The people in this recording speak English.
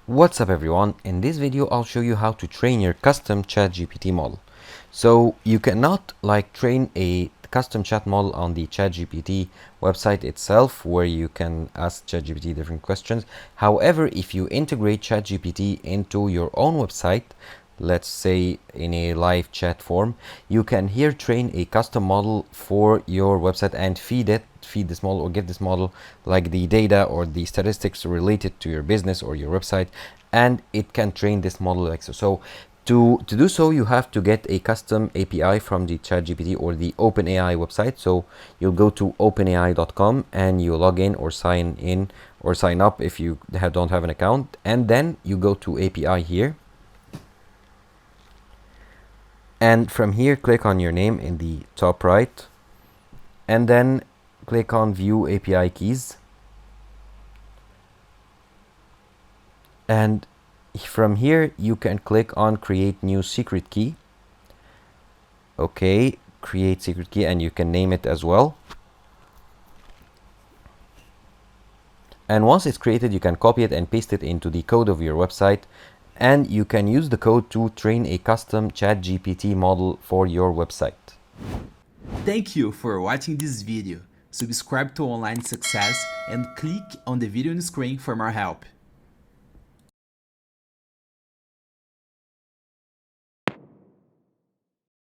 What's up everyone? In this video I'll show you how to train your custom ChatGPT model. So you cannot train a custom chat model on the ChatGPT website itself where you can ask ChatGPT different questions. However, if you integrate ChatGPT into your own website, let's say in a live chat form, you can here train a custom model for your website and feed this model or give this model like the data or the statistics related to your business or your website, and it can train this model like so. So to do so, you have to get a custom API from the ChatGPT or the OpenAI website. So you'll go to openai.com and you log in or sign up if you don't have an account, and then you go to API here. And from here, click on your name in the top right, and then click on View API Keys. And from here, you can click on Create New Secret Key. Okay, create secret key, and you can name it as well. And once it's created, you can copy it and paste it into the code of your website. And you can use the code to train a custom ChatGPT model for your website. Thank you for watching this video. Subscribe to Online Success and click on the video on the screen for more help.